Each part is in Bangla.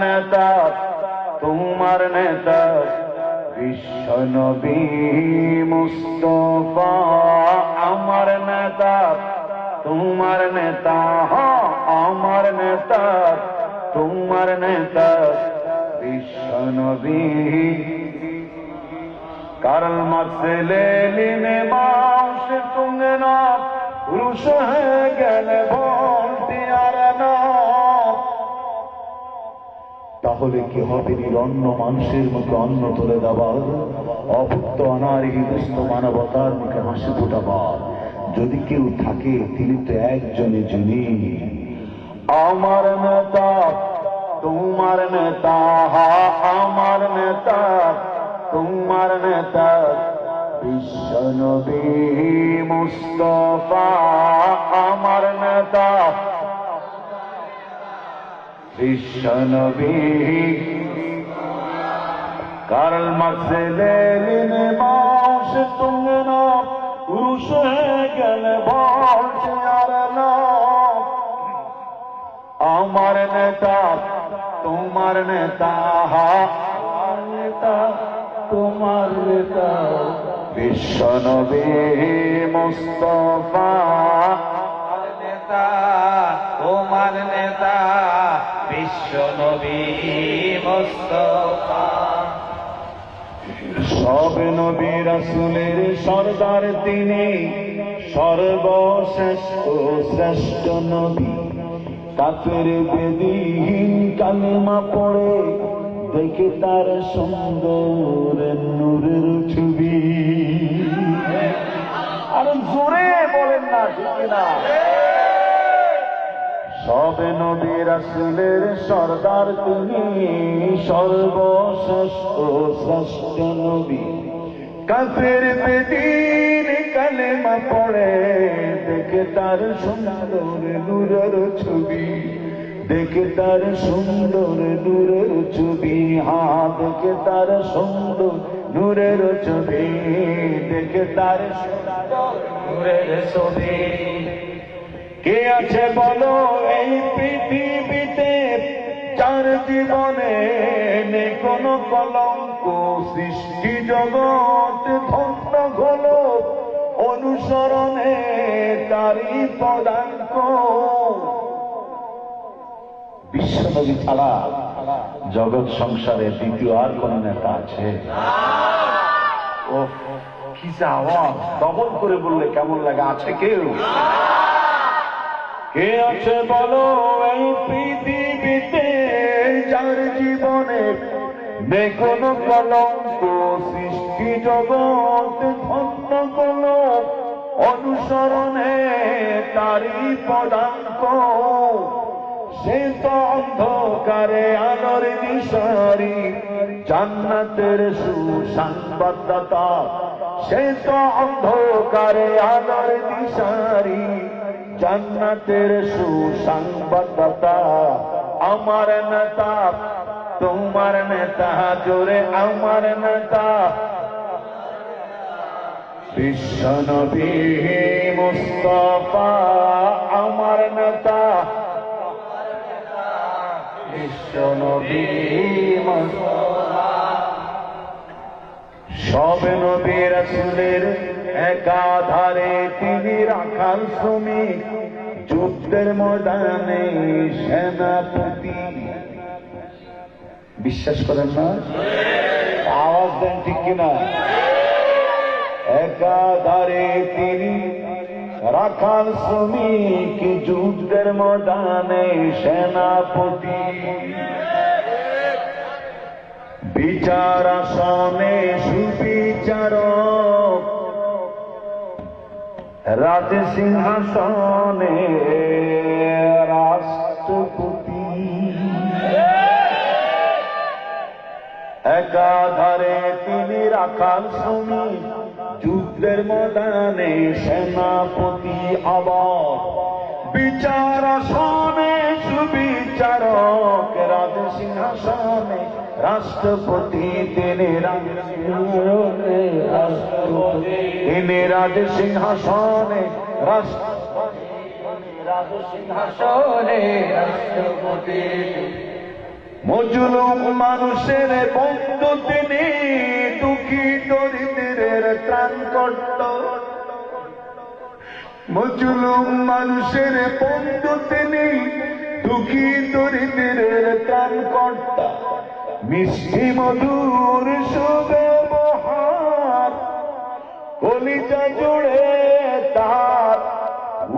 নেতা তোমার নেতা বিশ্ব নবী মুস্তাফা আমার নেতা তোমার নেতা আমার নেতা তোমার নেতা বিশ্ব নবী কার্ল মার্কস লেনিন মাও সে তুঙ্গনা রুশ হয়ে গেলে ভোল্টিয়ার না। তাহলে কি হবে নিরন্ন মানুষের মুখে অন্ন তুলে দেওয়ার, অভুক্ত অনারী দুস্থ মানবতার মুখে হাসি ফোটাবার যদি কেউ থাকে তিনি তো একজনে যিনি আমার নেতা তোমার নেতা আমার নেতা তোমার নেতা বিশ্ব নবী মুস্তাফা আমার নেতা বিশ্ব নবী কার্ল মার্কস লেনিন মাও সে তুঙ্গনা রুশ হয়ে গেলে ভোল্টিয়ার না। আমার নেতা তোমার নেতা নেতা তোমার নেতা বিশ্ব নবী মুস্তাফা নেতা তোমার নেতা বিশ্ব নবী মুস্তাফা। সব নবী রাসূলের সরদার তিনি সর্বশ্রেষ্ঠ শ্রেষ্ঠ নবী। কাফের বেদীহীন কালেমা পড়ে দেখে তার সুন্দর নূরের ছবি। আর জোরে বলেন না ঠিক না? সব নবী রাসূলের সরদার তিনি সর্বশ্রেষ্ঠ শ্রেষ্ঠ নবী। কাফের বেদীন কালেমা পড়ে দেখে তার সুন্দর নূরের ছবি দেখে তার সুন্দর নূরের ছবি দেখে তার সুন্দর নূরের ছবি দেখে তার সুন্দর নূরের ছবি। কে আছে বলো এই পৃথিবীতে যার জীবনে নেই কোনো কলঙ্ক, সৃষ্টি জগৎ ধন্য হলো অনুসরণে তারই পদাঙ্ক। বিশ্বনবী ছাড়া জগৎ সংসারে দ্বিতীয় আর কোন নেতা আছে? ও কি আওয়াজ ডবল করে বললে কেমন লাগে? আছে কেউ? কে আছে বলো এই পৃথিবীতে যার জীবনে নেই কোনো কলঙ্ক, সৃষ্টি জগৎ ধন্য হলো অনুসরণে তারই পদাঙ্ক। সে তো অন্ধকারে আলোর দিশারি জান্নাতের সুসংবাদদাতা। সে তো অন্ধকারে আলোর দিশারি জান্নাতের সুসংবাদদাতা। আমার নেতা তোমার নেতা জোরে আমার নেতা বিশ্ব নবী মুস্তাফা আমার নেতা বিশ্ব নবী মুস্তাফা। সব নবী রাসূলের একাধারে তিনি রাখাল শ্রমিক, যুদ্ধের ময়দানে সেনাপতি। বিশ্বাস করেন না? আওয়াজ দেন ঠিক কিনা? একাধারে তিনি রাখাল শ্রমিক, যুদ্ধের ময়দানে সেনাপতি। বিচার আসনে সুবিচারক, রাজ সিংহাসনে রাষ্ট্রপতি। একাধারে তিনি রাখাল শ্রমিক, যুদ্ধের ময়দানে সেনাপতি। আবার বিচার আসনে সুবিচারক, রাজ সিংহাসনে রাষ্ট্রপতি। তিনি রাজ সিংহাসনে রাষ্ট্রপতি। মজলুম মানুষের বন্ধু তিনি, দুঃখী দরিদ্রের ত্রাণকর্তা। মজলুম মানুষের বন্ধু তিনি, দুঃখী দরিদ্রের ত্রাণকর্তা। মিষ্টি মধুর সুব্যবহার, কলিজা জুড়ে তার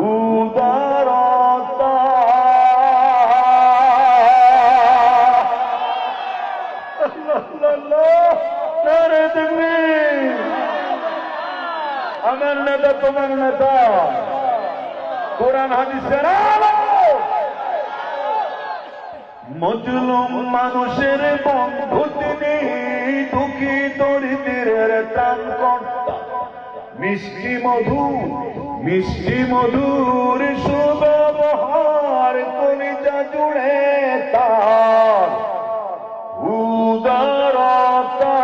উদারতা। আমার নেতা তোমার নেতা, কোরআন হাদিসের আলো। মজলুম মানুষের বন্ধু তিনি, দুঃখী দরিদ্রের ত্রাণকর্তা। মিষ্টি মধুর সুব্যবহার, কলিজা জুড়ে তার উদারতা।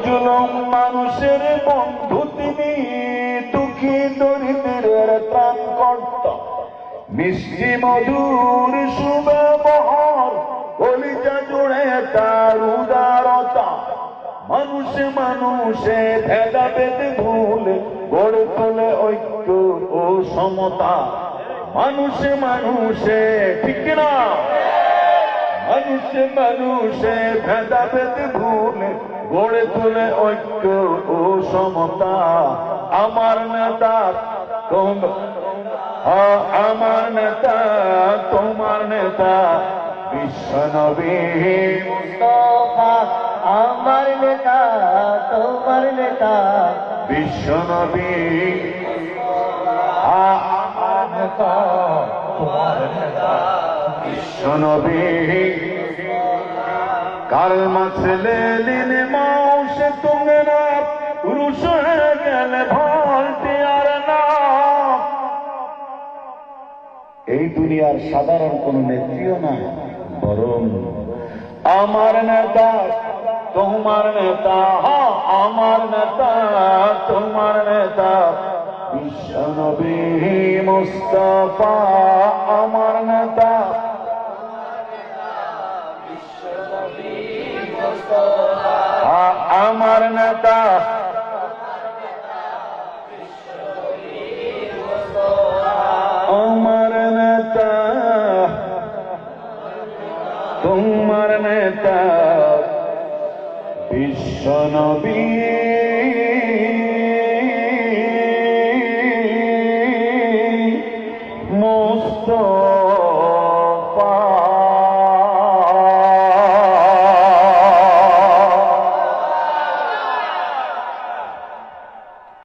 মজলুম মানুষের বন্ধু তিনি, দুঃখী দরিদ্রের ত্রাণকর্তা। মিষ্টি মধুর সুব্যবহার, কলিজা জুড়ে তার উদারতা। মানুষে ভেদাভেদ ভুলে গড়ে তোলে ঐক্য ও সমতা। মানুষে ঠিক না, মানুষে ভেদাভেদ ভুলে গড়ে তোলে ঐক্য ও সমতা। আমার নেতা আমার নেতা তোমার নেতা বিশ্বনবী মুস্তাফা। আমার নেতা তোমার নেতা বিশ্বনবী আমার নেতা তোমার নেতা বিশ্বনবী। কালমা ছেলে লিন মাউসে তুঙ্গনা, রুশ হয়ে গেলে ভলতে আর না। এই দুনিয়ার সাধারণ কোন নেত্রীও না, বরং আমার নেতা তোমার নেতা, আমার নেতা তোমার নেতা বিশ্বনবী মুস্তাফা। আমার নেতা আমার নেতা আমার নেতা তোমার নেতা বিশ্বনবী।